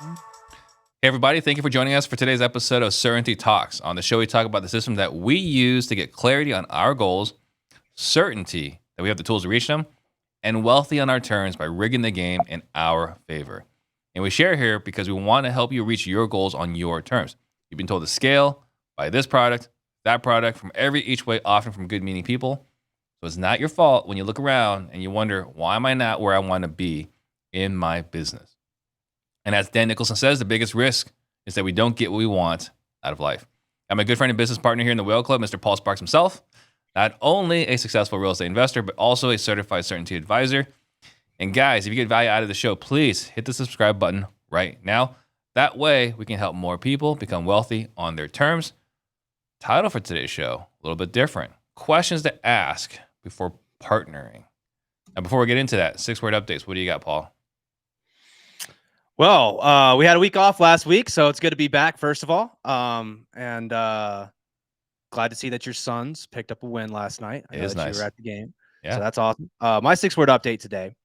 Hey, everybody. Thank you for joining us for today's episode of Certainty Talks. On the show, we talk about the system that we use to get clarity on our goals, certainty that we have the tools to reach them, and wealthy on our terms by rigging the game in our favor. And we share here because we want to help you reach your goals on your terms. You've been told to scale, buy this product, that product from every each way, often from good meaning people. So it's not your fault when you look around and you wonder, why am I not where I want to be in my business? And as Dan Nicholson says, the biggest risk is that we don't get what we want out of life. I'm a good friend and business partner here in the Whale Club, Mr. Paul Sparks himself. Not only a successful real estate investor, but also a certified certainty advisor. And guys, if you get value out of the show, please hit the subscribe button right now. That way, we can help more people become wealthy on their terms. Title for today's show, a little bit different. Questions to ask before partnering. Now, before we get into that, 6-word updates. What do you got, Paul? Well, we had a week off last week, so it's good to be back, first of all. And glad to see that your Suns picked up a win last night. I know that Nice. you were at the game. Yeah. So that's awesome. My 6-word update today.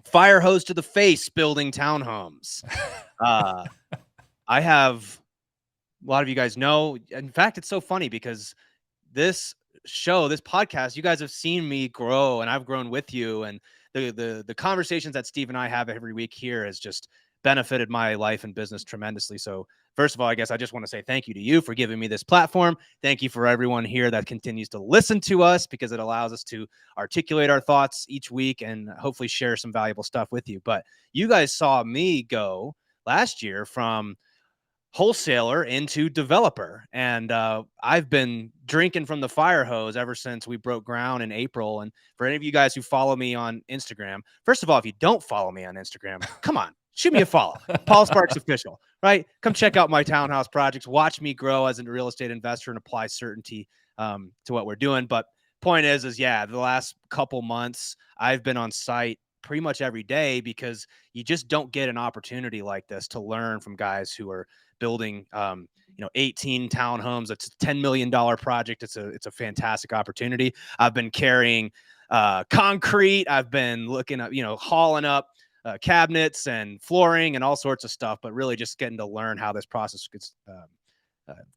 Fire hose to the face building townhomes. I have a lot of you guys know. In fact, it's so funny because this podcast, you guys have seen me grow and I've grown with you. And the conversations that Steve and I have every week here has just benefited my life and business tremendously. So first of all, I guess I just want to say thank you to you for giving me this platform. Thank you for everyone here that continues to listen to us, because it allows us to articulate our thoughts each week and hopefully share some valuable stuff with you. But you guys saw me go last year from wholesaler into developer. And I've been drinking from the fire hose ever since we broke ground in April. And for any of you guys who follow me on Instagram, first of all, if you don't follow me on Instagram, come on, shoot me a follow. Paul Sparks Official, right? Come check out my townhouse projects. Watch me grow as a real estate investor and apply certainty to what we're doing. But point is yeah, the last couple months I've been on site pretty much every day, because you just don't get an opportunity like this to learn from guys who are building 18 townhomes. It's a $10 million project. It's a fantastic opportunity. I've been carrying concrete. I've been looking at, hauling up cabinets and flooring and all sorts of stuff, but really just getting to learn how this process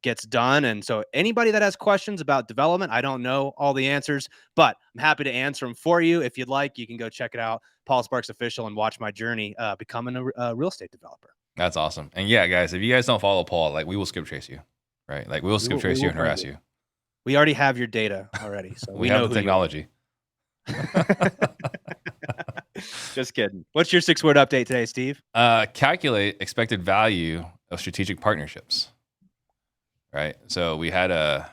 gets done. And so anybody that has questions about development, I don't know all the answers, but I'm happy to answer them for you. If you'd like, you can go check it out, Paul Sparks Official, and watch my journey becoming a real estate developer. That's awesome. And yeah, guys, if you guys don't follow Paul, like, we will skip trace you, right? Like, we will skip trace you and harass you. We already have your data already. So we have the technology. Just kidding. What's your 6-word update today, Steve? Calculate expected value of strategic partnerships. Right. So we had a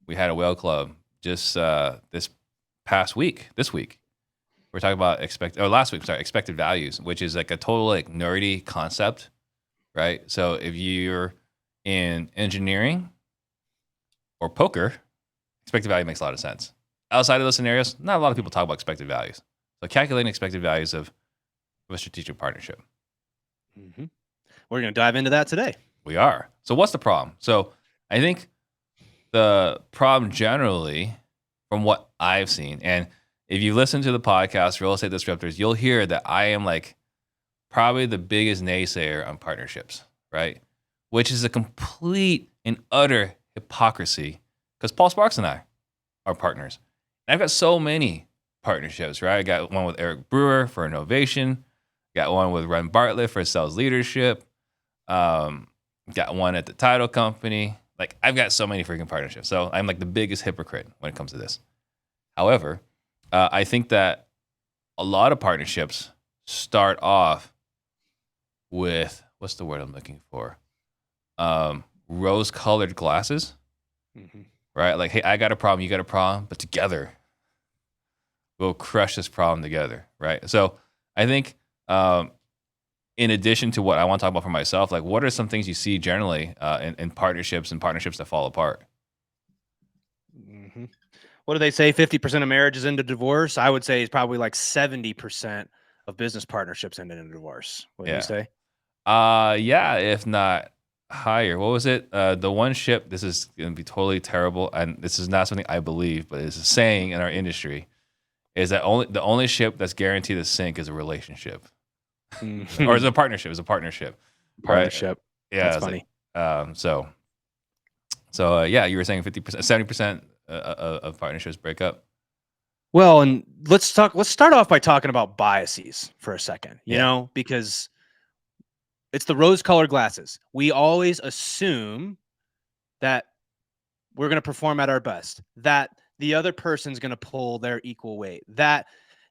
Whale Club just this week. We're talking about expected values, which is like a total like nerdy concept, right? So if you're in engineering or poker, expected value makes a lot of sense. Outside of those scenarios, not a lot of people talk about expected values. So calculating expected values of a strategic partnership. Mm-hmm. We're going to dive into that today. We are. So what's the problem? So I think the problem generally, from what I've seen, and if you listen to the podcast, Real Estate Disruptors, you'll hear that I am like probably the biggest naysayer on partnerships, right? Which is a complete and utter hypocrisy, because Paul Sparks and I are partners. And I've got so many partnerships, right? I got one with Eric Brewer for innovation, got one with Ren Bartlett for sales leadership, got one at the title company. Like, I've got so many freaking partnerships. So I'm like the biggest hypocrite when it comes to this. However, I think that a lot of partnerships start off with, what's the word I'm looking for? Rose-colored glasses, right? Like, hey, I got a problem, you got a problem, but together we'll crush this problem together, right? So I think in addition to what I want to talk about for myself, like, what are some things you see generally in partnerships and partnerships that fall apart? Mm-hmm. What do they say? 50% of marriages end in divorce. I would say it's probably like 70% of business partnerships end in a divorce. What do you say? Yeah, if not higher. What was it? The one ship, this is going to be totally terrible, and this is not something I believe, but it's a saying in our industry, is that the only ship that's guaranteed to sink is a relationship. Or is it a partnership? It's a partnership, right? Partnership. Yeah, That's it's funny. like yeah, you were saying 50%, 70% of partnerships break up. Well, and let's start off by talking about biases for a second, Yeah. because it's the rose-colored glasses. We always assume that we're going to perform at our best, that the other person's going to pull their equal weight, that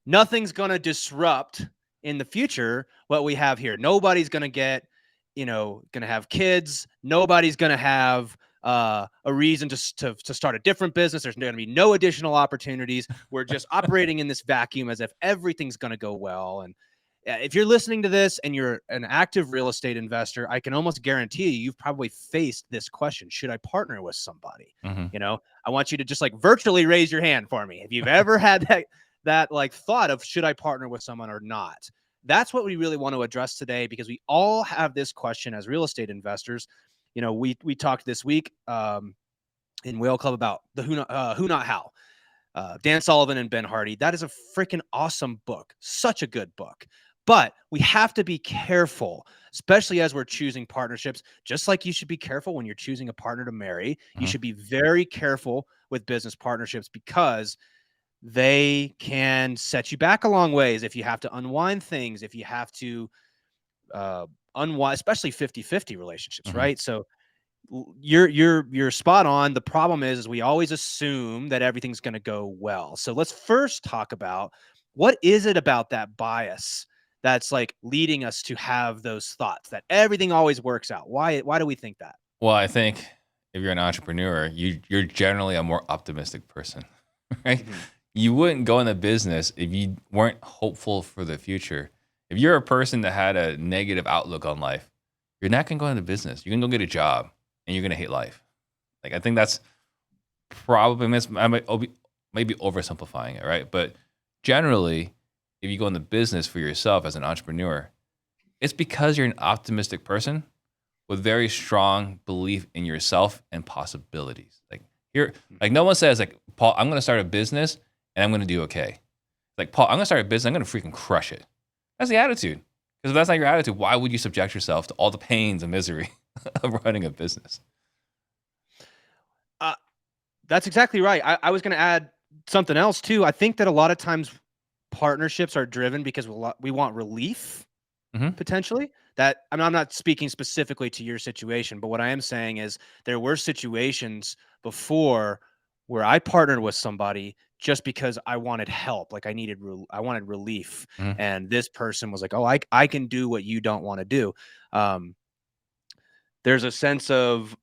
nothing's going to disrupt in the future what we have here. Nobody's going to get, going to have kids. Nobody's going to have a reason to start a different business. There's going to be no additional opportunities. We're just operating in this vacuum as if everything's going to go well. And if you're listening to this and you're an active real estate investor, I can almost guarantee you've probably faced this question. Should I partner with somebody? Mhm. I want you to just like virtually raise your hand for me. If you've ever had that like thought of, should I partner with someone or not? That's what we really want to address today, because we all have this question as real estate investors. We talked this week in Whale Club about the Who Not How. Dan Sullivan and Ben Hardy. That is a freaking awesome book. Such a good book. But we have to be careful, especially as we're choosing partnerships. Just like you should be careful when you're choosing a partner to marry, you Mhm. should be very careful with business partnerships, because they can set you back a long ways if you have to unwind things, if you have to unwind, especially 50-50 relationships, Mhm. right? So you're spot on. The problem is we always assume that everything's going to go well. So let's first talk about, what is it about that bias that's like leading us to have those thoughts that everything always works out? Why do we think that? Well, I think if you're an entrepreneur, you're generally a more optimistic person, right? Mhm. You wouldn't go into business if you weren't hopeful for the future. If you're a person that had a negative outlook on life, you're not gonna go into business. You're gonna go get a job, and you're gonna hate life. Like, I think that's probably I might maybe oversimplifying it, right? But generally, if you go into business for yourself as an entrepreneur, it's because you're an optimistic person with very strong belief in yourself and possibilities. Like, here, like, no one says like, Paul, I'm going to start a business and I'm going to do okay. Like, Paul, I'm going to start a business, I'm going to freaking crush it. That's the attitude. Because if that's not your attitude, why would you subject yourself to all the pains and misery of running a business? Uh, that's exactly right. I was going to add something else too. I think that a lot of times partnerships are driven because we want relief, Hmm. potentially. That, I mean, I'm not speaking specifically to your situation, but what I am saying is there were situations before where I partnered with somebody just because I wanted help, like I wanted relief, Hmm. and this person was like, "Oh, I can do what you don't want to do." Um, there's a sense of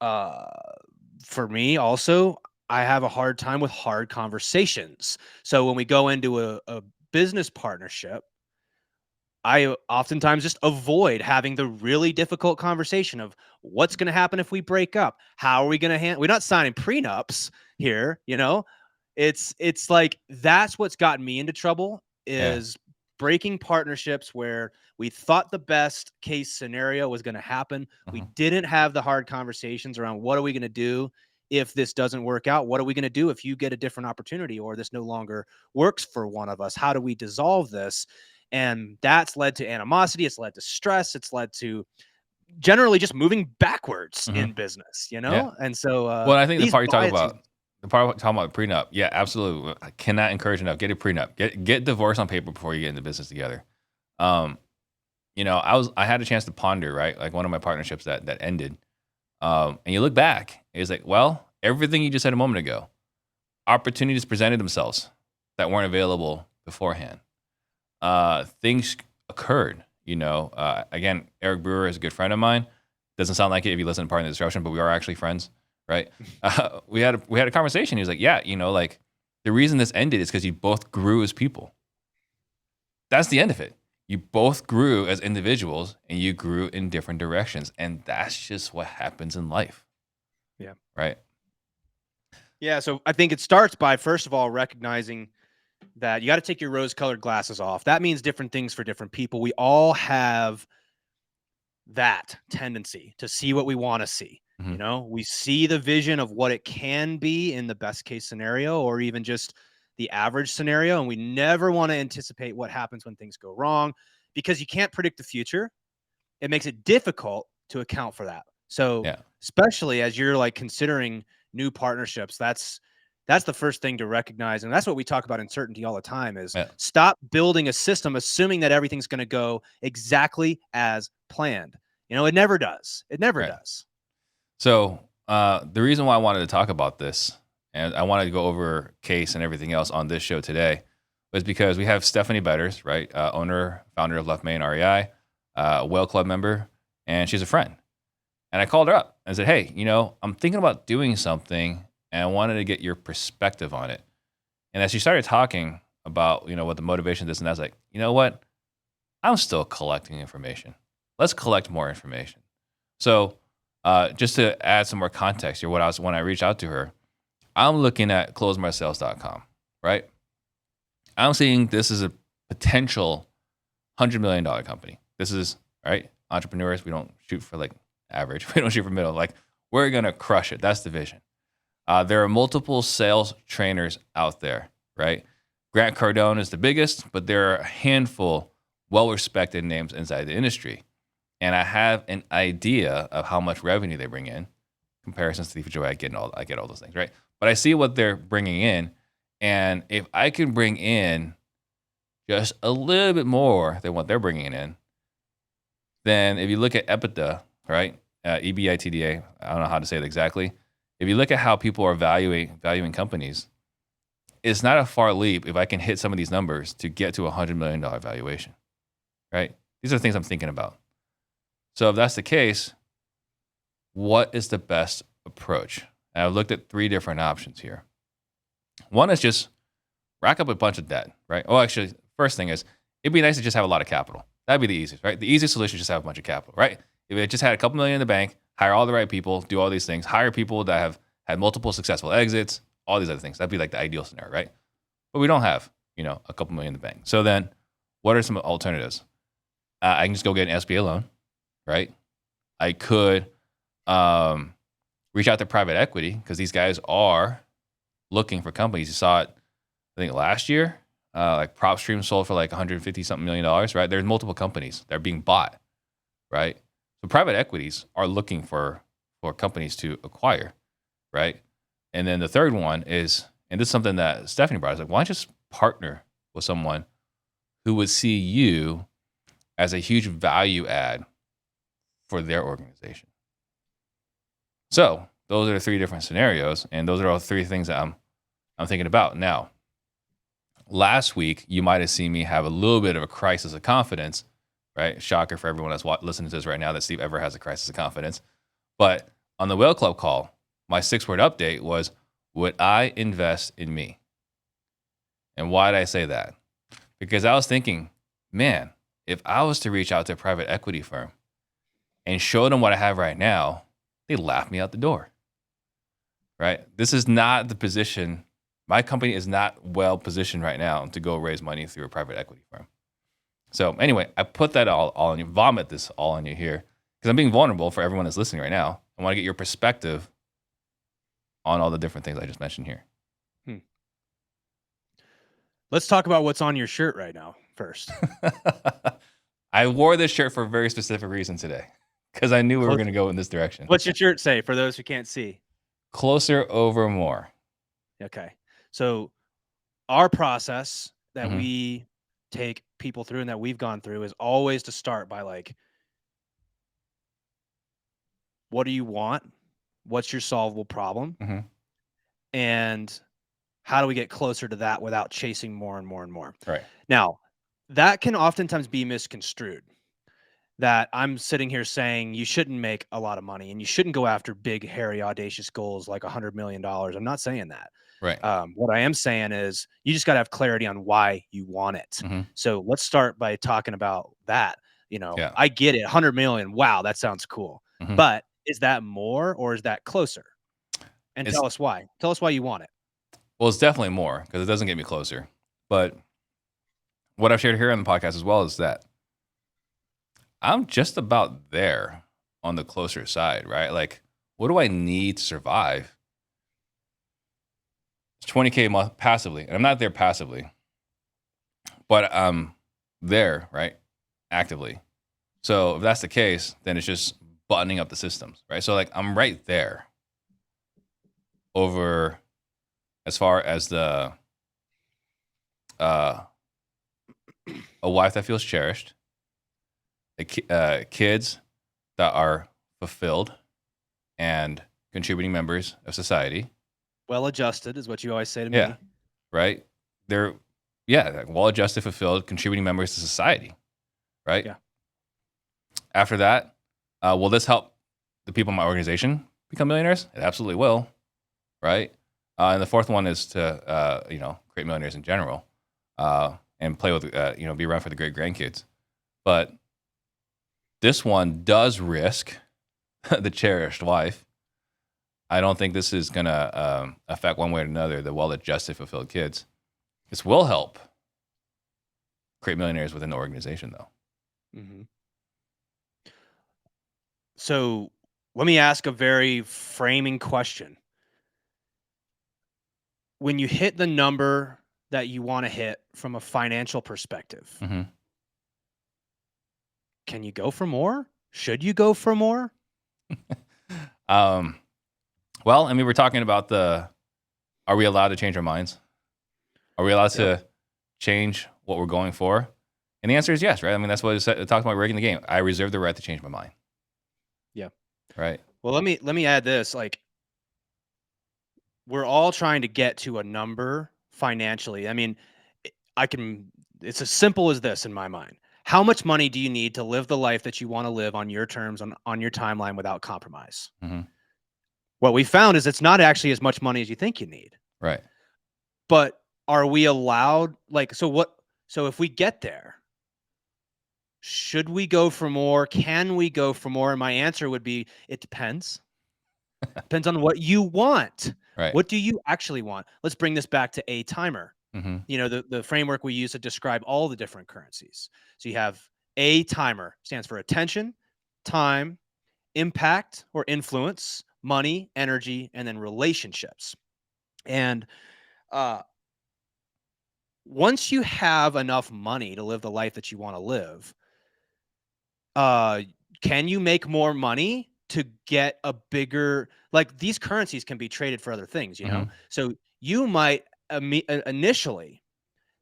for me also, I have a hard time with hard conversations. So when we go into a business partnership, I oftentimes just avoid having the really difficult conversation of what's going to happen if we break up. How are we going to handle? We're not signing prenups here, It's like that's what's gotten me into trouble, Yeah. is breaking partnerships where we thought the best case scenario was going to happen. We Hmm. didn't have the hard conversations around, what are we going to do if this doesn't work out? What are we going to do if you get a different opportunity, or this no longer works for one of us? How do we dissolve this? And that's led to animosity. It's led to stress. It's led to generally just moving backwards Hmm. in business, Yeah. And so Well, I think these biases. the part talking about prenup, yeah, absolutely. I cannot encourage enough. Get a prenup. Get divorce on paper before you get into business together. Um, I had a chance to ponder, right? Like, one of my partnerships that ended. And you look back, it's like, well, everything you just said a moment ago, opportunities presented themselves that weren't available beforehand. Things occurred. Again, Eric Brewer is a good friend of mine. Doesn't sound like it if you listen to Part of the Disruption, but we are actually friends, right? We had a conversation. He was like, yeah, like, the reason this ended is because you both grew as people. That's the end of it. You both grew as individuals and you grew in different directions. And that's just what happens in life, Yeah. right? Yeah. So I think it starts by, first of all, recognizing that you got to take your rose colored glasses off. That means different things for different people. We all have that tendency to see what we want to see. Hmm. We see the vision of what it can be in the best case scenario, or even just the average scenario, and we never want to anticipate what happens when things go wrong, because you can't predict the future. It makes it difficult to account for that. So Yeah. especially as you're like considering new partnerships, that's the first thing to recognize. And that's what we talk about in certainty all the time is Yeah. stop building a system assuming that everything's going to go exactly as planned. It never does. It never Right. does. So the reason why I wanted to talk about this, and I wanted to go over case and everything else on this show today, was because we have Stephanie Betters, right? Owner, founder of Left Main REI, Whale Club member, and she's a friend. And I called her up and said, hey, I'm thinking about doing something and I wanted to get your perspective on it. And as she started talking about, what the motivation is, and I was like, you know what? I'm still collecting information. Let's collect more information. So just to add some more context here, when I reached out to her, I'm looking at closemysales.com, right? I'm seeing this is a potential $100 million company. This is, right? Entrepreneurs, we don't shoot for like average. We don't shoot for middle. Like, we're going to crush it. That's the vision. There are multiple sales trainers out there, right? Grant Cardone is the biggest, but there are a handful well-respected names inside the industry. And I have an idea of how much revenue they bring in, comparisons to the future. I get all those things, right? But I see what they're bringing in, and if I can bring in just a little bit more than what they're bringing in, then if you look at EBITDA, right? EBITDA, I don't know how to say it exactly. If you look at how people are valuing companies, it's not a far leap if I can hit some of these numbers to get to a $100 million valuation, right? These are the things I'm thinking about. So if that's the case, what is the best approach? And I've looked at 3 different options here. One is just rack up a bunch of debt, right? Oh, actually, first thing is, it'd be nice to just have a lot of capital. That'd be the easiest, right? The easiest solution is just have a bunch of capital, right? If it just had a couple million in the bank, hire all the right people, do all these things, hire people that have had multiple successful exits, all these other things. That'd be like the ideal scenario, right? But we don't have, a couple million in the bank. So then what are some alternatives? I can just go get an SBA loan, right? I could reach out to private equity because these guys are looking for companies. You saw it, I think, last year. Like PropStream sold for like $150-something million, right? There's multiple companies that are being bought, right? So private equities are looking for companies to acquire, right? And then the third one is, and this is something that Stephanie brought, is like, why don't you just partner with someone who would see you as a huge value add for their organization? So those are the 3 different scenarios, and those are all 3 things that I'm thinking about. Now, last week, you might have seen me have a little bit of a crisis of confidence, right? Shocker for everyone that's listening to this right now that Steve ever has a crisis of confidence. But on the Whale Club call, my 6-word update was, would I invest in me? And why did I say that? Because I was thinking, man, if I was to reach out to a private equity firm and show them what I have right now, they'd laugh me out the door, right? This is not the position. My company is not well positioned right now to go raise money through a private equity firm. So anyway, I put that all on you, vomit this all on you here, because I'm being vulnerable for everyone that's listening right now. I want to get your perspective on all the different things I just mentioned here. Let's talk about what's on your shirt right now first. I wore this shirt for a very specific reason today, because I knew we were going to go in this direction. What's your shirt say for those who can't see? Closer over more. Okay. So our process that we take people through and that we've gone through is always to start by like, what do you want? What's your solvable problem? And how do we get closer to that without chasing more and more and more? Right. Now, that can oftentimes be misconstrued. That I'm sitting here saying you shouldn't make a lot of money and you shouldn't go after big, hairy, audacious goals like $100 million. I'm not saying that. Right. What I am saying is you just got to have clarity on why you want it. So let's start by talking about that. I get it. 100 million. Wow. That sounds cool. But is that more or is that closer? And tell us why. Tell us why you want it. Well, it's definitely more because it doesn't get me closer. But what I've shared here on the podcast as well is that I'm just about there on the closer side, right? Like, what do I need to survive? It's 20K a month passively. And I'm not there passively, but I'm there, right? Actively. So if that's the case, then it's just buttoning up the systems, right? So like I'm right there over as far as the a wife that feels cherished, kids that are fulfilled and contributing members of society. Well adjusted is what you always say to Yeah. me. Right? They're like well-adjusted, fulfilled, contributing members to society, right? Yeah. After that, will this help the people in my organization become millionaires? It absolutely will, right? And the fourth one is to, create millionaires in general, and play with, be around for the great grandkids. But this one does risk the cherished wife. I don't think this is going to affect one way or another the well-adjusted, fulfilled kids. This will help create millionaires within the organization, though. Mm-hmm. So let me ask a very framing question. When you hit the number that you want to hit from a financial perspective, Mm-hmm. can you go for more? Should you go for more? Well, I mean, we're talking about are we allowed to change our minds? Are we allowed to change what we're going for? And the answer is yes, right? I mean, that's what it talks about rigging the game. I reserve the right to change my mind. Yeah. Right. Well, let me add this. Like, we're all trying to get to a number financially. I mean, it's as simple as this in my mind. How much money do you need to live the life that you want to live on your terms, on your timeline without compromise? Mm-hmm. What we found is it's not actually as much money as you think you need. Right. But are we allowed, so if we get there, should we go for more? Can we go for more? And my answer would be, it depends. Depends on what you want. Right. What do you actually want? Let's bring this back to a timer. Mm-hmm. You know, the framework we use to describe all the different currencies. So you have a timer, stands for attention, time, impact or influence, money, energy, and then relationships. And once you have enough money to live the life that you want to live, can you make more money to get a bigger, like these currencies can be traded for other things, you know? Mm-hmm. So you might initially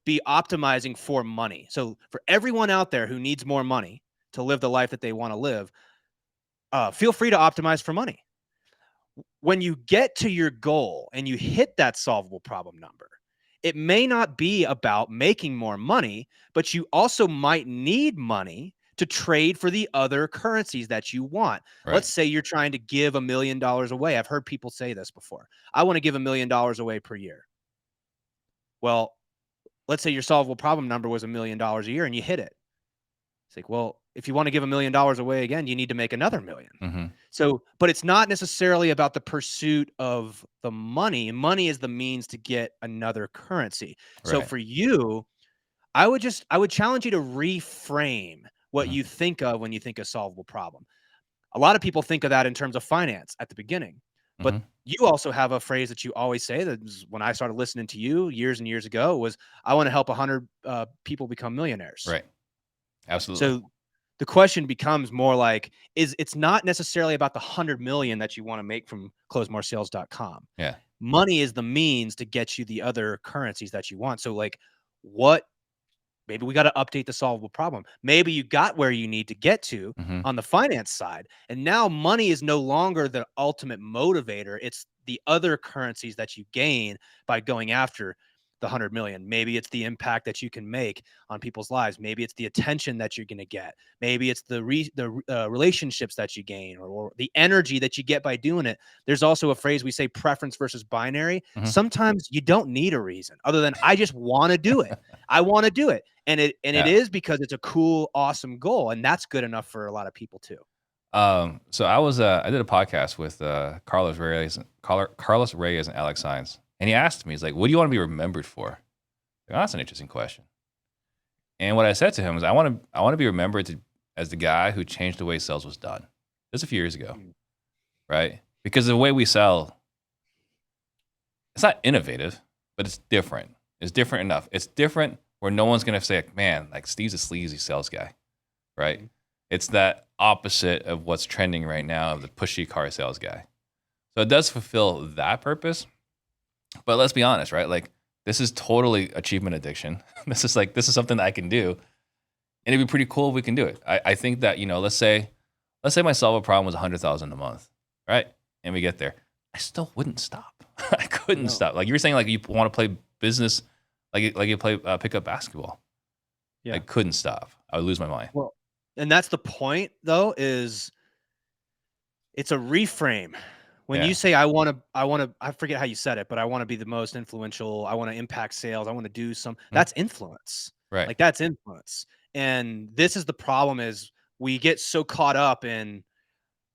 be optimizing for money. So for everyone out there who needs more money to live the life that they want to live, feel free to optimize for money. When you get to your goal and you hit that solvable problem number, it may not be about making more money, but you also might need money to trade for the other currencies that you want. Right. Let's say you're trying to give $1 million away. I've heard people say this before. I want to give $1 million away per year. Well, let's say your solvable problem number was $1 million a year and you hit it. It's like, well, if you want to give $1 million away again, you need to make another $1 million. Mm-hmm. So, but it's not necessarily about the pursuit of the money. Money is the means to get another currency. So Right. for you, I would challenge you to reframe what Mhm. you think of when you think of solvable problem. A lot of people think of that in terms of finance at the beginning, but Mhm. you also have a phrase that you always say that was when I started listening to you years and years ago was, I want to help 100 people become millionaires. Right. Absolutely. So the question becomes more like, it's not necessarily about the 100 million that you want to make from closemoresales.com. Yeah. Money is the means to get you the other currencies that you want. So like, maybe we got to update the solvable problem. Maybe you got where you need to get to Mhm. on the finance side. And now money is no longer the ultimate motivator. It's the other currencies that you gain by going after the 100 million. Maybe it's the impact that you can make on people's lives. Maybe it's the attention that you're going to get. Maybe it's the relationships that you gain, or the energy that you get by doing it. There's also a phrase we say, preference versus binary. Mhm. Sometimes you don't need a reason other than I just want to do it. I want to do it. And it is because it's a cool, awesome goal. And that's good enough for a lot of people too. So I did a podcast with Carlos Reyes and Alex Saenz, and he asked me, he's like, "What do you want to be remembered for?" Like, oh, that's an interesting question. And what I said to him was, I want to be remembered as the guy who changed the way sales was done. This was a few years ago, right? Because the way we sell, it's not innovative. but it's different. It's different enough. It's different where no one's gonna say, like, man, like Steve's a sleazy sales guy, right? Mhm. It's that opposite of what's trending right now of the pushy car sales guy. So it does fulfill that purpose. But let's be honest, right? Like this is totally achievement addiction. This is something that I can do, and it'd be pretty cool if we can do it. I think that let's say my solve a problem was 100,000 a month, right? And we get there, I still wouldn't stop. I couldn't No. stop. Like you were saying, like you want to play business, like you play pickup basketball. I Yeah. couldn't stop. I would lose my mind. Well, and that's the point though, is it's a reframe. When Yeah. you say I forget how you said it, but I want to be the most influential, I want to impact sales, I want to do some, Hmm? that's influence. Right. Like that's influence. And this is the problem, is we get so caught up in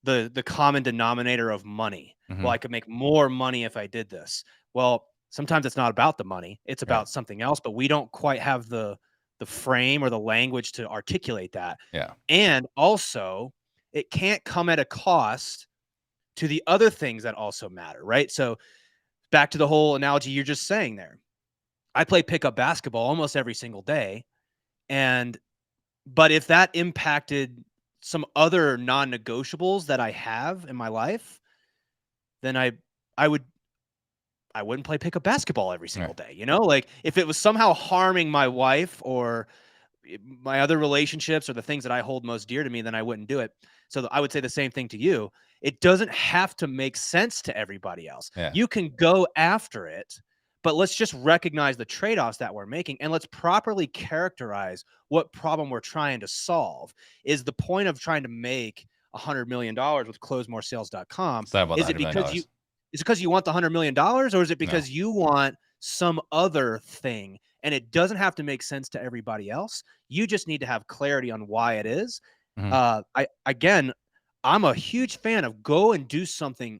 the common denominator of money. Hmm. Well, I could make more money if I did this. Well, sometimes it's not about the money. It's Right. about something else, but we don't quite have the frame or the language to articulate that. Yeah. And also, it can't come at a cost to the other things that also matter, right? So, back to the whole analogy you're just saying there. I play pickup basketball almost every single day, and but if that impacted some other non-negotiables that I have in my life, then I would I wouldn't play pickup basketball every single Right. day, you know? Like if it was somehow harming my wife or my other relationships or the things that I hold most dear to me, then I wouldn't do it. So I would say the same thing to you. It doesn't have to make sense to everybody else. Yeah. You can go after it, but let's just recognize the trade-offs that we're making and let's properly characterize what problem we're trying to solve. Is the point of trying to make $100 million with closemoresales.com, It's not about the is it $100 million. because you want the $100 million, or is it No. because you want some other thing? And it doesn't have to make sense to everybody else. You just need to have clarity on why it is. Hmm. I'm a huge fan of go and do something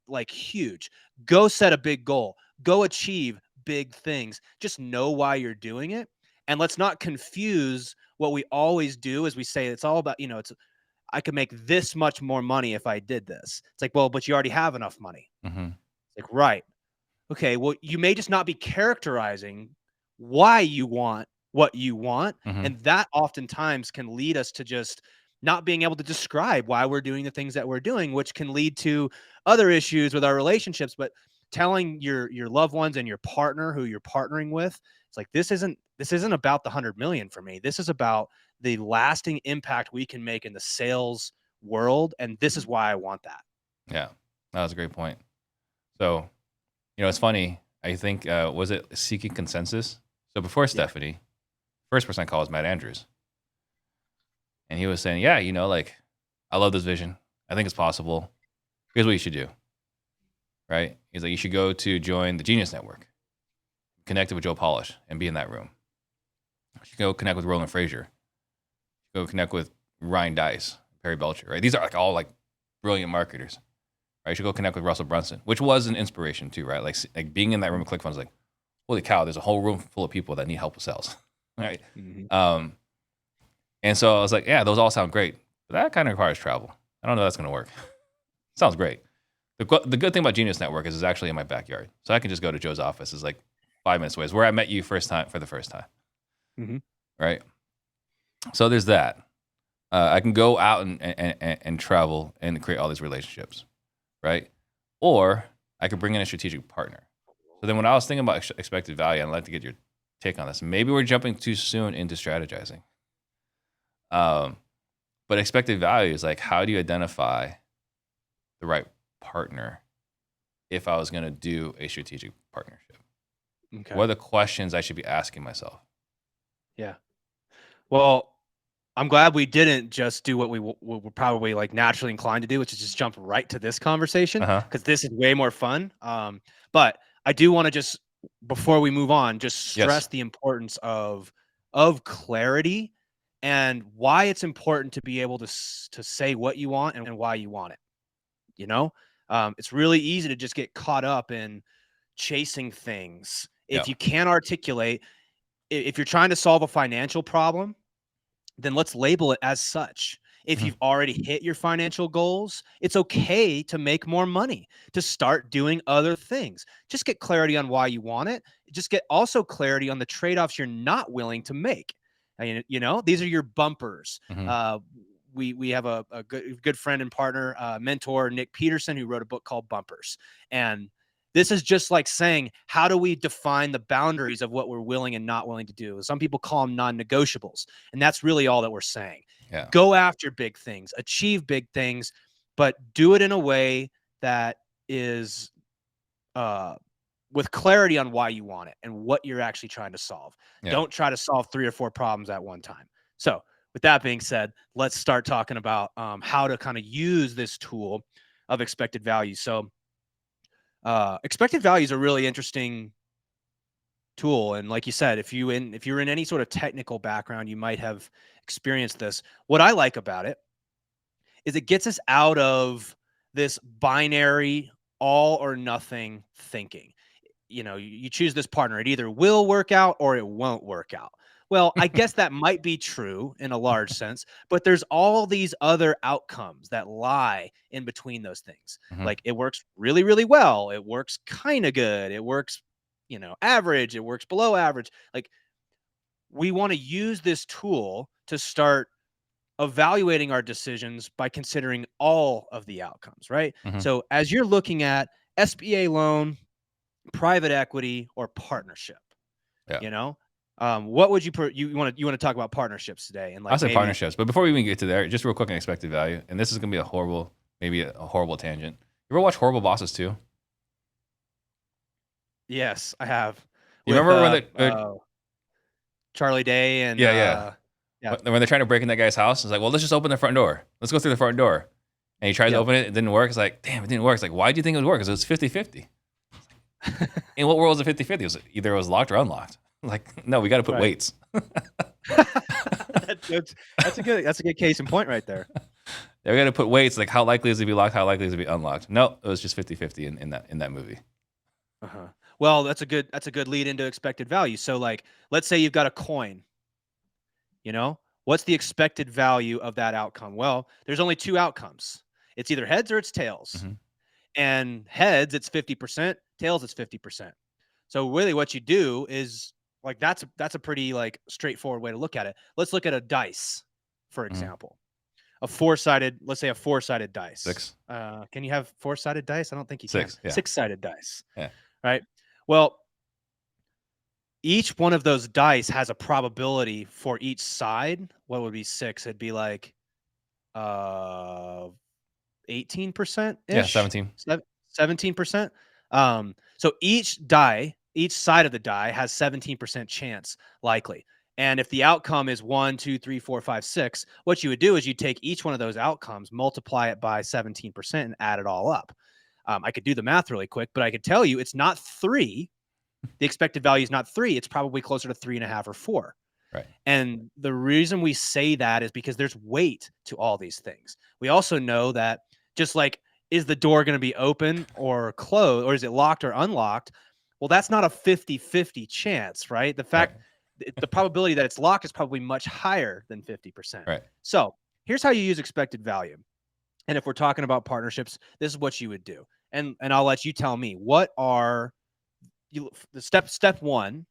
like huge. Go set a big goal. Go achieve big things. Just know why you're doing it. And let's not confuse what we always do as we say it's all about, it's I could make this much more money if I did this. It's like, well, but you already have enough money. Hmm. It's like, right. Okay, well, you may just not be characterizing why you want what you want, Hmm. and that oftentimes can lead us to just not being able to describe why we're doing the things that we're doing, which can lead to other issues with our relationships. But telling your loved ones and your partner who you're partnering with, it's like this isn't about the 100 million for me. This is about the lasting impact we can make in the sales world, and this is why I want that. Yeah. That was a great point. So, it's funny. I think was it Seeking Consensus? So before Yeah. Stephanie, first person I called was Matt Andrews, and he was saying, "Yeah, like I love this vision. I think it's possible. Here's what you should do." Right? He's like, "You should go to join the Genius Network, connect with Joe Polish, and be in that room. You should go connect with Roland Frazier. Go connect with Ryan Dice, Perry Belcher. Right? These are like all like brilliant marketers. Right? You should go connect with Russell Brunson, which was an inspiration too, right? Like being in that room with ClickFunnels, like, holy cow, there's a whole room full of people that need help with sales, right? Mhm. And so I was like, yeah, those all sound great, but that kind of requires travel. I don't know if that's going to work. Sounds great. The good thing about Genius Network is it's actually in my backyard, so I can just go to Joe's office. It's like 5 minutes away. It's where I met you for the first time, Mhm. right? So there's that. I can go out and travel and create all these relationships, right? Or I could bring in a strategic partner. So then when I was thinking about expected value, I'd like to get your take on this. Maybe we're jumping too soon into strategizing. But expected value is like, how do you identify the right partner if I was going to do a strategic partnership? Okay. What are the questions I should be asking myself? Yeah. Well, I'm glad we didn't just do what we were probably like naturally inclined to do, which is just jump right to this conversation, Uh huh. because this is way more fun. But I do want to just, before we move on, just Yes. stress the importance of clarity and why it's important to be able to to say what you want and why you want it. You know, it's really easy to just get caught up in chasing things. Yeah. If you can't articulate, if you're trying to solve a financial problem, then let's label it as such. If Mhm. you've already hit your financial goals, it's okay to make more money, to start doing other things. Just get clarity on why you want it. Just get also clarity on the trade-offs you're not willing to make. I mean, these are your bumpers. Mhm. We have a good friend and partner, mentor, Nick Peterson, who wrote a book called Bumpers. And this is just like saying, how do we define the boundaries of what we're willing and not willing to do? Some people call them non-negotiables. And that's really all that we're saying. Yeah. Go after big things, achieve big things, but do it in a way that is with clarity on why you want it and what you're actually trying to solve. Yeah. Don't try to solve 3 or 4 problems at one time. So, with that being said, let's start talking about how to kind of use this tool of expected value. So, expected value is a really interesting tool, and like you said, if you're in any sort of technical background, you might have experienced this. What I like about it is it gets us out of this binary all or nothing thinking. You choose this partner, it either will work out or it won't work out. Well, I guess that might be true in a large sense, but there's all these other outcomes that lie in between those things. Mhm. Like, it works really, really well. It works kind of good. It works, average. It works below average. Like, we want to use this tool to start evaluating our decisions by considering all of the outcomes, right? Mhm. So as you're looking at SBA loan, private equity, or partnership, Yeah. what would you want to talk about partnerships today? And I like say maybe partnerships, but before we even get to there, just real quick on expected value, and this is gonna be maybe a horrible tangent. You ever watch Horrible Bosses too? yes, I have You with remember when Charlie Day and yeah, yeah, yeah, when they're trying to break in that guy's house? It's like, well, let's just open the front door. Let's go through the front door. And he tries to yeah. open it, it didn't work. It's like, damn, it didn't work. It's like, why do you think it would work? Because it was 50-50. In what world is it 50-50? It was either it was locked or unlocked. Like, no, we got to put Right. weights. That's a good case in point right there. Yeah, we got to put weights. Like, how likely is it to be locked? How likely is it to be unlocked? No, it was just 50-50 in that movie. Uh-huh. Well, that's a good lead into expected value. So, like, let's say you've got a coin. What's the expected value of that outcome? Well, there's only 2 outcomes. It's either heads or it's tails. Mhm. And heads, it's 50%. Tails, it's 50%. So really, what you do is like that's a pretty like straightforward way to look at it. Let's look at a dice, for Mhm. example. Let's say a 4-sided dice. 6. Can you have 4-sided dice? I don't think you 6, can. yeah. 6-sided dice. Yeah. Right. Well, each one of those dice has a probability for each side. What would be 6? It'd be like 18% Yeah, ish, 17. 17%. So each side of the die has 17% chance likely. And if the outcome is 1, 2, 3, 4, 5, 6, what you would do is you take each one of those outcomes, multiply it by 17%, and add it all up. I could do the math really quick, but I could tell you it's not 3. The expected value is not 3. It's probably closer to 3.5 or 4. Right. And the reason we say that is because there's weight to all these things. We also know that just like, is the door going to be open or closed, or is it locked or unlocked? Well, that's not a 50-50 chance, right? The probability that it's locked is probably much higher than 50%. Right. So here's how you use expected value. And if we're talking about partnerships, this is what you would do. And I'll let you tell me what are the step 1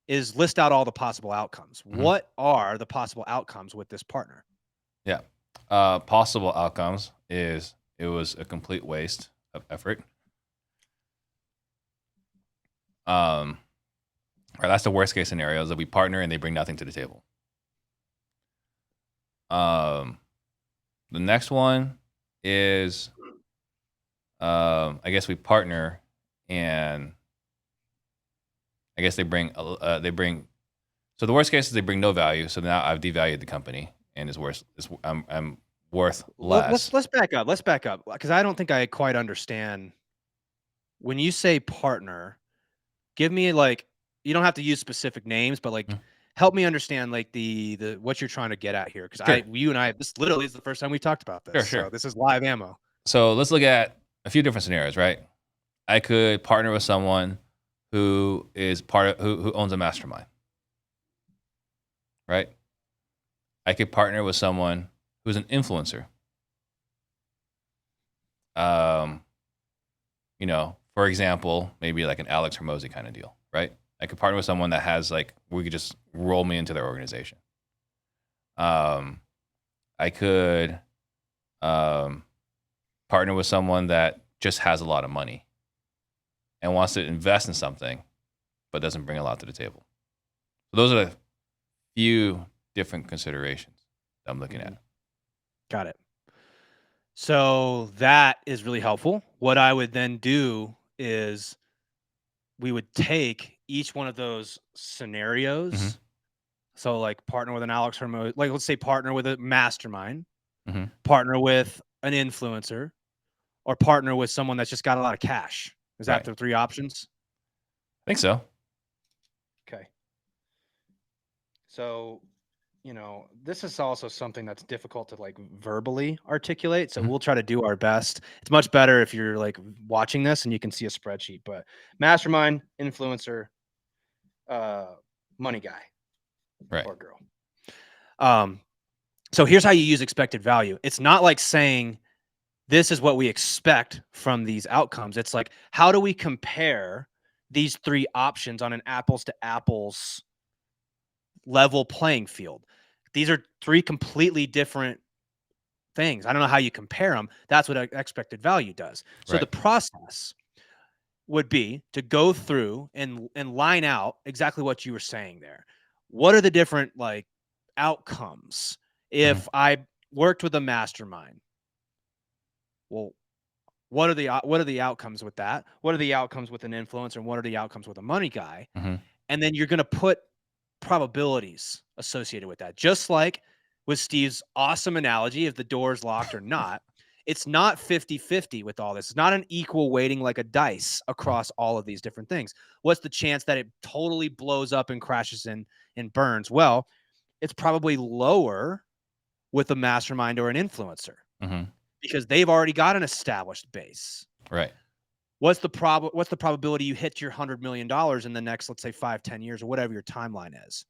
is list out all the possible outcomes. Mhm. What are the possible outcomes with this partner? Yeah. Possible outcomes is it was a complete waste of effort. Or that's the worst case scenario is that we partner and they bring nothing to the table. The next one is, I guess we partner and I guess they bring. So the worst case is they bring no value. So now I've devalued the company and I'm worth less. Let's back up. Let's back up because I don't think I quite understand. When you say partner, give me like, you don't have to use specific names, but like help me understand like the what you're trying to get at here. Because Sure. you and I, this literally is the first time we talked about this. Sure. So this is live ammo. So let's look at a few different scenarios, right? I could partner with someone who is who owns a mastermind, right? I could partner with someone who's an influencer. For example, maybe like an Alex Hormozy kind of deal, right? I could partner with someone that has like we could just roll me into their organization. I could partner with someone that just has a lot of money and wants to invest in something, but doesn't bring a lot to the table. So those are the few different considerations that I'm looking at. Got it. So that is really helpful. What I would then do is we would take each one of those scenarios. Mm-hmm. So like partner with an Alex Hormozy, like let's say partner with a mastermind, Mm-hmm. partner with an influencer, or partner with someone that's just got a lot of cash. Is that Right. the three options? I think so. Okay. So, this is also something that's difficult to like verbally articulate. So Mhm. we'll try to do our best. It's much better if you're like watching this and you can see a spreadsheet, but mastermind, influencer, money guy Right. or girl. So here's how you use expected value. It's not like saying this is what we expect from these outcomes. It's like, how do we compare these three options on an apples to apples level playing field? These are three completely different things. I don't know how you compare them. That's what expected value does. So Right. the process would be to go through and line out exactly what you were saying there. What are the different like outcomes if I worked with a mastermind? Well, what are the outcomes with that? What are the outcomes with an influencer, and what are the outcomes with a money guy? Mm-hmm. And then you're going to put probabilities associated with that. Just like with Steve's awesome analogy of the door's locked or not, it's not 50-50 with all this. It's not an equal weighting like a dice across all of these different things. What's the chance that it totally blows up and crashes and burns? Well, it's probably lower with a mastermind or an influencer Mm-hmm. because they've already got an established base. Right. What's the probability you hit your $100 million in the next, let's say 5-10 years or whatever your timeline is?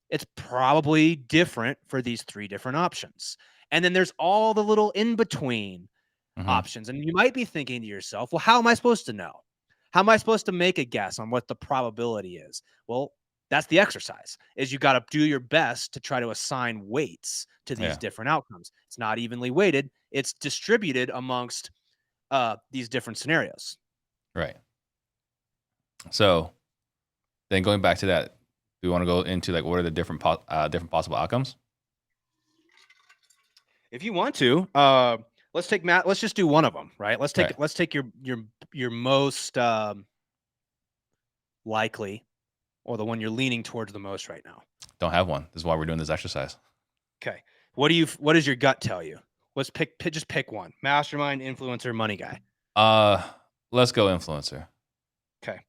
It's probably different for these three different options. And then there's all the little in between options. And you might be thinking to yourself, well, how am I supposed to know? How am I supposed to make a guess on what the probability is? Well, that's the exercise, is you got to do your best to try to assign weights to these different outcomes. It's not evenly weighted. It's distributed amongst these different scenarios. Right. So then going back to that, do we want to go into like what are the different possible outcomes? If you want to, let's take Matt. Let's just do one of them, right? Let's take your most likely, or the one you're leaning towards the most right now. Don't have one. This is why we're doing this exercise. Okay. What does your gut tell you? Let's just pick one. Mastermind, influencer, money guy. Let's go influencer. Okay.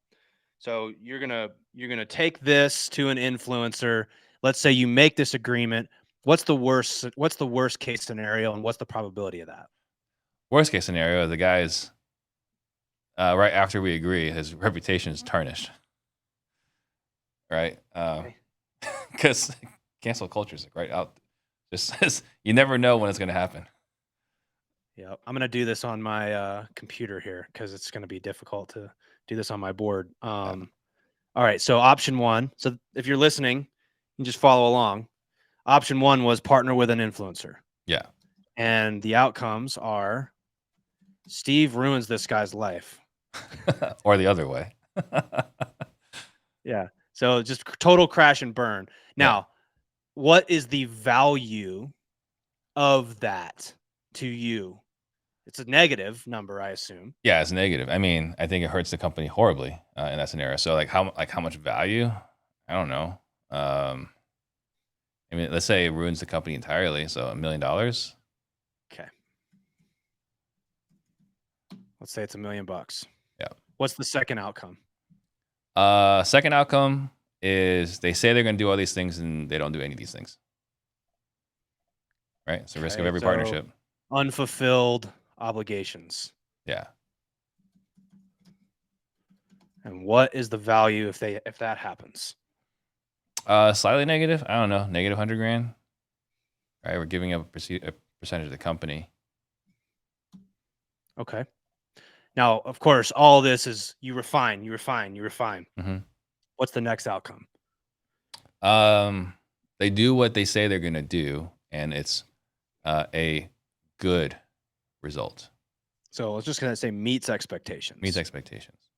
So you're gonna take this to an influencer. Let's say you make this agreement. What's the worst case scenario, and what's the probability of that? Worst case scenario, the guy is right after we agree, his reputation is tarnished. Right? Because cancel culture is right out. Just says you never know when it's going to happen. Yeah, I'm gonna do this on my computer here because it's gonna be difficult to do this on my board. All right, so option one. So if you're listening, you can just follow along. Option one was partner with an influencer. Yeah. And the outcomes are Steve ruins this guy's life. Or the other way. Yeah. So just total crash and burn. Now, what is the value of that to you? It's a negative number, I assume. Yeah, it's negative. I mean, I think it hurts the company horribly in that scenario. So how much value? I don't know. I mean, let's say it ruins the company entirely. So $1 million. Okay. Let's say it's $1 million. Yeah. What's the second outcome? Second outcome is they say they're going to do all these things and they don't do any of these things. Right. It's the risk of every partnership. Unfulfilled obligations. Yeah. And what is the value if that happens? Slightly negative. I don't know. Negative $100,000. right? We're giving up a percentage of the company. Okay. Now, of course, all this is you refine. Mm-hmm. What's the next outcome? They do what they say they're going to do, and it's a good result. So I was just going to say meets expectations. Meets expectations.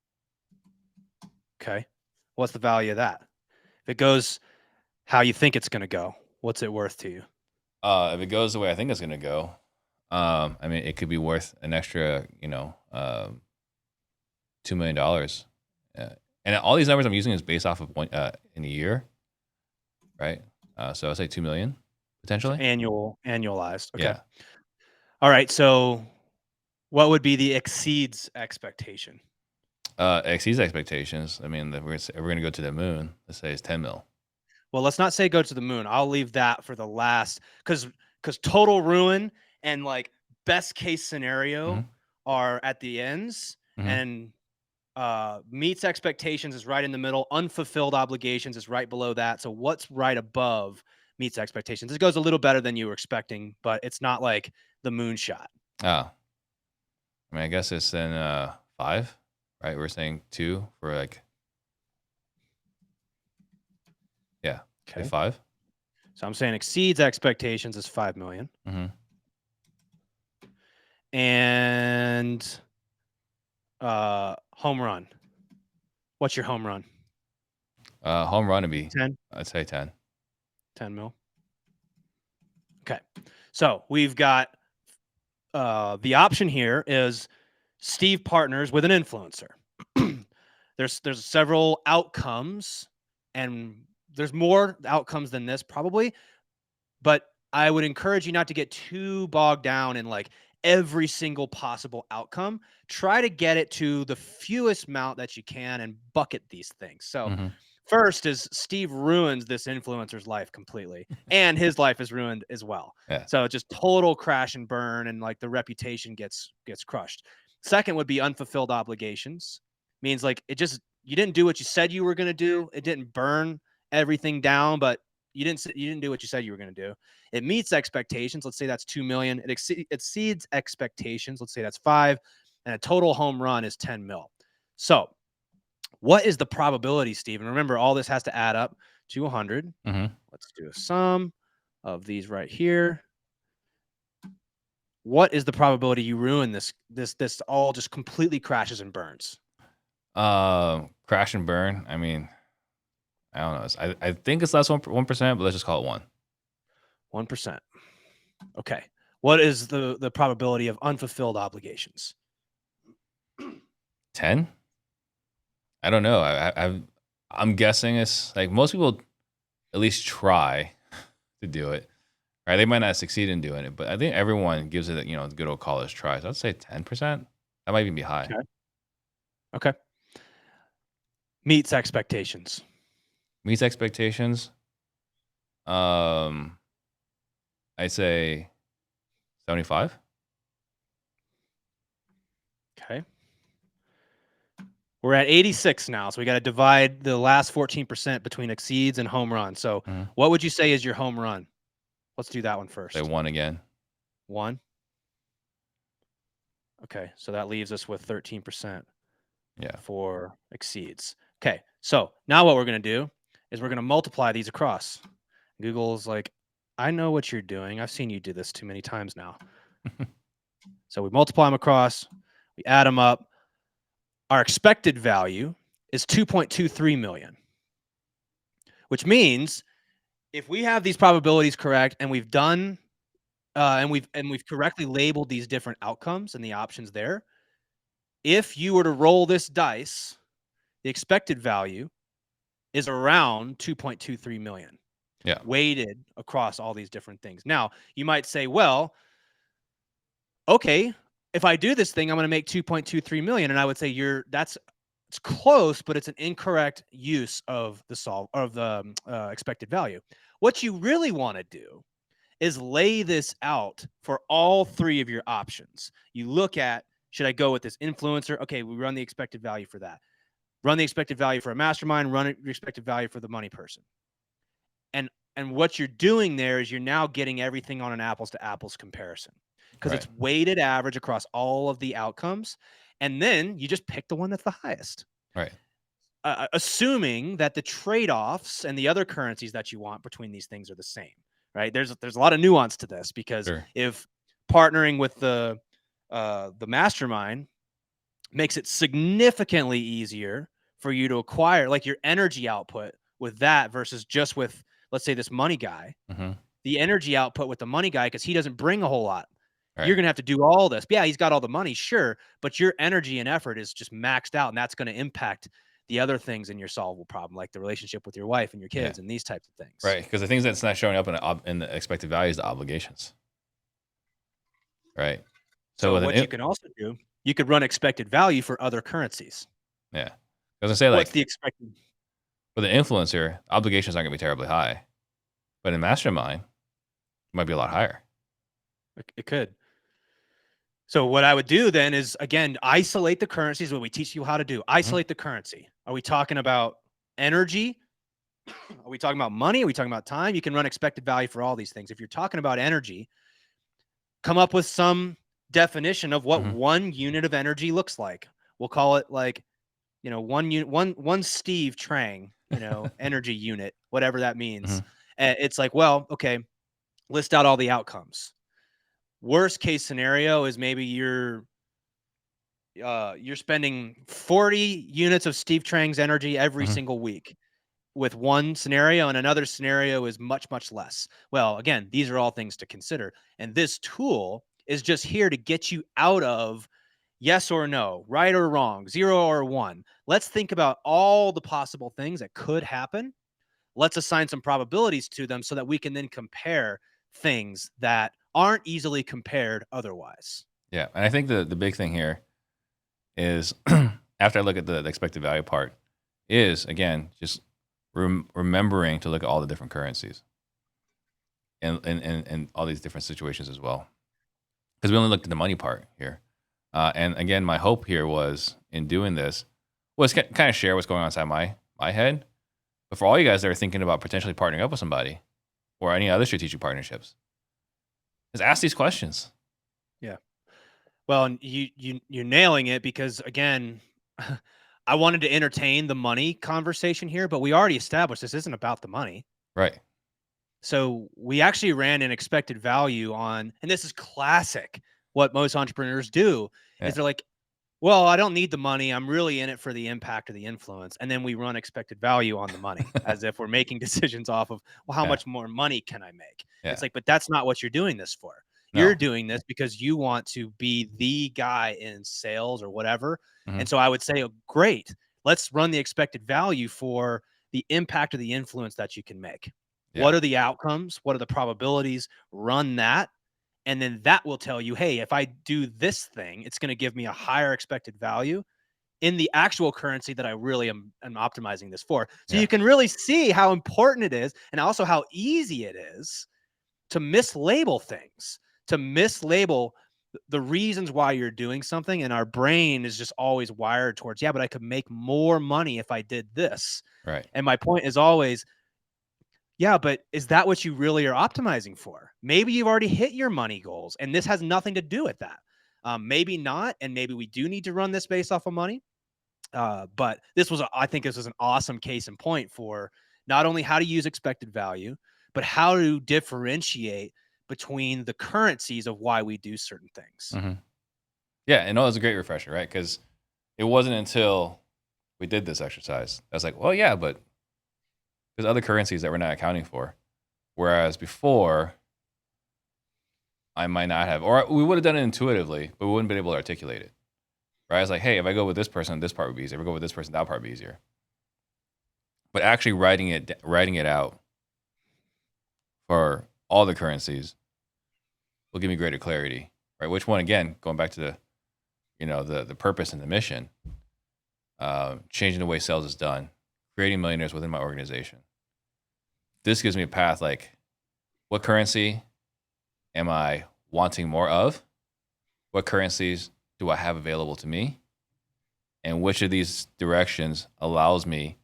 Okay. What's the value of that? If it goes how you think it's going to go, what's it worth to you? If it goes the way I think it's going to go, I mean, it could be worth an extra, $2 million. And all these numbers I'm using is based off of one in a year, right? So I'll say 2 million potentially. Annualized. Okay. Yeah. All right. So what would be the exceeds expectation? Exceeds expectations. I mean, we're going to go to the moon. Let's say it's 10 mil. Well, let's not say go to the moon. I'll leave that for the last because total ruin and like best case scenario Mhm. are at the ends, Mhm. and meets expectations is right in the middle. Unfulfilled obligations is right below that. So what's right above meets expectations? This goes a little better than you were expecting, but it's not like the moonshot. Oh, I mean, I guess it's then 5, right? We're saying 2 for like, yeah, say Okay. 5. So I'm saying exceeds expectations is 5 million. Mm-hmm. And home run. What's your home run? Home run would be 10? I'd say 10. 10 mil. Okay. So we've got the option here is Steve partners with an influencer. There's several outcomes, and there's more outcomes than this probably, but I would encourage you not to get too bogged down in like every single possible outcome. Try to get it to the fewest amount that you can and bucket these things. So Mm-hmm. first is Steve ruins this influencer's life completely, and his life is ruined as well. Yeah. So just total crash and burn, and like the reputation gets crushed. Second would be unfulfilled obligations. Means like you didn't do what you said you were going to do. It didn't burn everything down, but you didn't do what you said you were going to do. It meets expectations. Let's say that's 2 million. It exceeds expectations. Let's say that's 5, and a total home run is 10 mil. So what is the probability, Steven? Remember, all this has to add up to 100. Mm-hmm. Let's do a sum of these right here. What is the probability you ruin this all just completely crashes and burns? Crash and burn. I mean, I don't know. I think it's less 1%, but let's just call it 1. 1%. Okay. What is the probability of unfulfilled obligations? 10. I don't know. I'm guessing it's like most people at least try to do it. Right? They might not succeed in doing it, but I think everyone gives it, a good old college try. So I'd say 10%. That might even be high. Okay. Meets expectations. Meets expectations. I'd say 75. Okay. We're at 86 now, so we got to divide the last 14% between exceeds and home run. So Mm-hmm. what would you say is your home run? Let's do that one first. Say 1 again. 1. Okay, so that leaves us with 13%. Yeah. For exceeds. Okay, so now what we're going to do is we're going to multiply these across. Google's like, I know what you're doing. I've seen you do this too many times now. So we multiply them across, we add them up. Our expected value is 2.23 million, which means if we have these probabilities correct and we've done and we've correctly labeled these different outcomes and the options there, if you were to roll this dice, the expected value is around 2.23 million. Yeah. Weighted across all these different things. Now, you might say, well, okay, if I do this thing, I'm going to make 2.23 million. And I would say it's close, but it's an incorrect use of the expected value. What you really want to do is lay this out for all three of your options. You look at, should I go with this influencer? Okay, we run the expected value for that. Run the expected value for a mastermind, run the expected value for the money person. And And what you're doing there is you're now getting everything on an apples to apples comparison because Right. it's weighted average across all of the outcomes. And then you just pick the one that's the highest, Right. assuming that the trade-offs and the other currencies that you want between these things are the same, right? There's a lot of nuance to this because Sure. if partnering with the mastermind makes it significantly easier for you to acquire like your energy output with that versus just with, let's say, this money guy, Hmm. the energy output with the money guy, because he doesn't bring a whole lot. You're Right. going to have to do all this. Yeah, he's got all the money, sure, but your energy and effort is just maxed out, and that's going to impact the other things in your solvable problem, like the relationship with your wife and your Yeah. kids and these types of things. Right. Because the things that's not showing up in the expected value is the obligations. Right. So So with what you can also do, you could run expected value for other currencies. yeah, I was gonna say What's like the expected? with an influencer, obligations aren't gonna be terribly high, but in mastermind, it might be a lot higher. It could. So what I would do then is again isolate the currencies. What we teach you how to do: Mhm. isolate the currency. Are we talking about energy? Are we talking about money? Are we talking about time? You can run expected value for all these things. If you're talking about energy, come up with some definition of what Mhm. one unit of energy looks like. We'll call it like, one unit, one Steve Trang, energy unit, whatever that means. Mhm. It's like, well, okay, list out all the outcomes. Worst case scenario is maybe you're spending 40 units of Steve Trang's energy every Mhm. single week with one scenario, and another scenario is much, much less. Well, again, these are all things to consider. And this tool is just here to get you out of yes or no, right or wrong, 0 or 1. Let's think about all the possible things that could happen. Let's assign some probabilities to them so that we can then compare things that aren't easily compared otherwise. Yeah, and I think the big thing here is after I look at the expected value part is again just remembering to look at all the different currencies and all these different situations as well because we only looked at the money part here. And again, my hope here was in doing this was kind of share what's going on inside my head. But for all you guys that are thinking about potentially partnering up with somebody or any other strategic partnerships, just ask these questions. Yeah. Well, and you're nailing it because again, I wanted to entertain the money conversation here, but we already established this isn't about the money. Right. So we actually ran an expected value on, and this is classic. What most entrepreneurs do is Yeah. they're like, well, I don't need the money. I'm really in it for the impact or the influence. And then we run expected value on the money as if we're making decisions off of, well, how Yeah. much more money can I make? Yeah. It's like, but that's not what you're doing this for. You're No. doing this because you want to be the guy in sales or whatever. Hmm. And so I would say, oh, great, let's run the expected value for the impact or the influence that you can make. Yeah. What are the outcomes? What are the probabilities? Run that. And then that will tell you, hey, if I do this thing, it's going to give me a higher expected value in the actual currency that I really am optimizing this for. So Yeah. you can really see how important it is and also how easy it is to mislabel things, to mislabel the reasons why you're doing something. And our brain is just always wired towards, yeah, but I could make more money if I did this. Right. And my point is always, yeah, but is that what you really are optimizing for? Maybe you've already hit your money goals, and this has nothing to do with that. Maybe not, and maybe we do need to run this based off of money. But I think this was an awesome case in point for not only how to use expected value, but how to differentiate between the currencies of why we do certain things. Hmm. Yeah. And it was a great refresher, right? Because it wasn't until we did this exercise I was like, well, yeah, but there's other currencies that we're not accounting for. Whereas before, I might not have, or we would have done it intuitively, but we wouldn't been able to articulate it. Right? I was like, hey, if I go with this person, this part would be easier. If I go with this person, that part would be easier. But actually writing it out for all the currencies will give me greater clarity. Right? Which one again, going back to the purpose and the mission, changing the way sales is done, creating millionaires within my organization. This gives me a path like what currency am I wanting more of? What currencies do I have available to me? And which of these directions allows me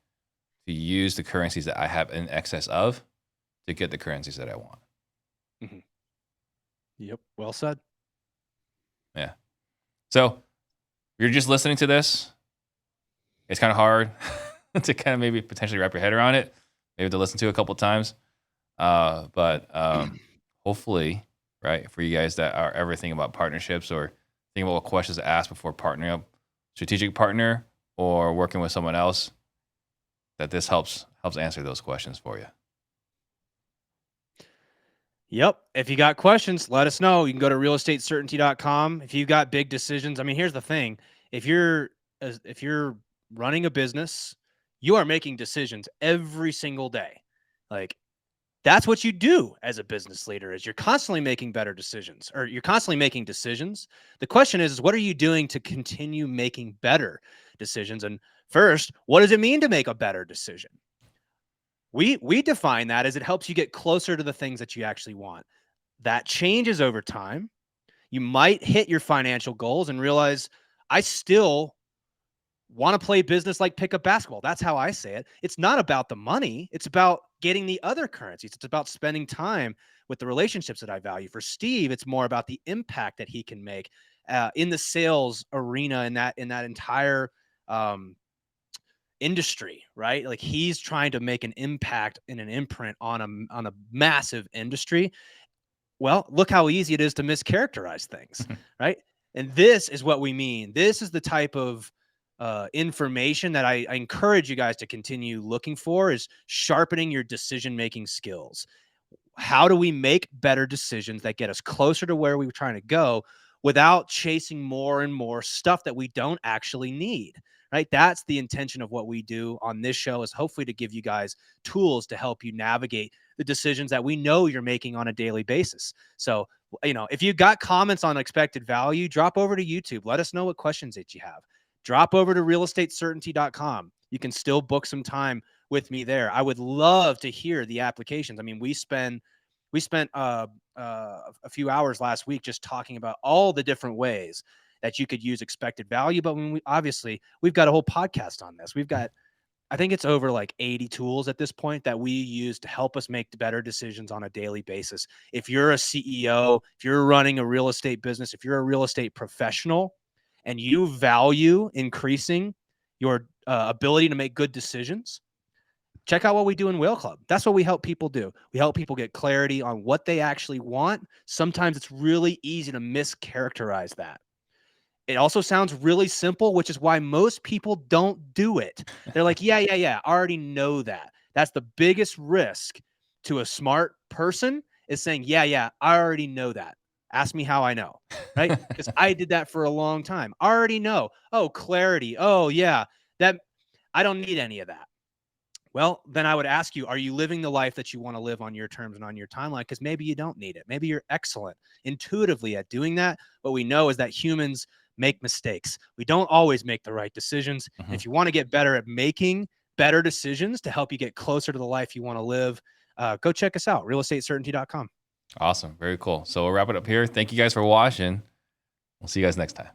to use the currencies that I have in excess of to get the currencies that I want. Yep. Well said. Yeah. So you're just listening to this. It's kind of hard to kind of maybe potentially wrap your head around it. Maybe to listen to a couple of times. But hopefully, right, for you guys that are ever thinking about partnerships or thinking about what questions to ask before partnering up, strategic partner or working with someone else, that this helps answer those questions for you. Yep. If you got questions, let us know. You can go to realestatecertainty.com. If you've got big decisions, I mean, here's the thing. If you're running a business, you are making decisions every single day. Like, that's what you do as a business leader, is you're constantly making better decisions, or you're constantly making decisions. The question is what are you doing to continue making better decisions? And first, what does it mean to make a better decision? We define that as it helps you get closer to the things that you actually want. That changes over time. You might hit your financial goals and realize, I still want to play business like pickup basketball. That's how I say it. It's not about the money. It's about getting the other currencies. It's about spending time with the relationships that I value. For Steve, it's more about the impact that he can make in the sales arena, in that entire industry, right? Like, he's trying to make an impact in an imprint on a massive industry. Well, look how easy it is to mischaracterize things, right? And this is what we mean. This is the type of information that I encourage you guys to continue looking for, is sharpening your decision-making skills. How do we make better decisions that get us closer to where we were trying to go without chasing more and more stuff that we don't actually need, right? That's the intention of what we do on this show, is hopefully to give you guys tools to help you navigate the decisions that we know you're making on a daily basis. So, if you've got comments on expected value, drop over to YouTube. Let us know what questions that you have. Drop over to realestatecertainty.com. You can still book some time with me there. I would love to hear the applications. I mean, we spent a few hours last week just talking about all the different ways that you could use expected value. But when we've got a whole podcast on this. We've got, I think it's over like 80 tools at this point that we use to help us make better decisions on a daily basis. If you're a CEO, if you're running a real estate business, if you're a real estate professional, and you value increasing your ability to make good decisions, check out what we do in Whale Club. That's what we help people do. We help people get clarity on what they actually want. Sometimes it's really easy to mischaracterize that. It also sounds really simple, which is why most people don't do it. They're like, yeah, I already know that. That's the biggest risk to a smart person, is saying, yeah, I already know that. Ask me how I know, right? Because I did that for a long time. I already know. Oh, clarity. Oh, yeah, that I don't need any of that. Well, then I would ask you, are you living the life that you want to live on your terms and on your timeline? Because maybe you don't need it. Maybe you're excellent intuitively at doing that. What we know is that humans make mistakes. We don't always make the right decisions. Mm-hmm. If you want to get better at making better decisions to help you get closer to the life you want to live, go check us out, realestatecertainty.com. Awesome. Very cool. So we'll wrap it up here. Thank you guys for watching. We'll see you guys next time.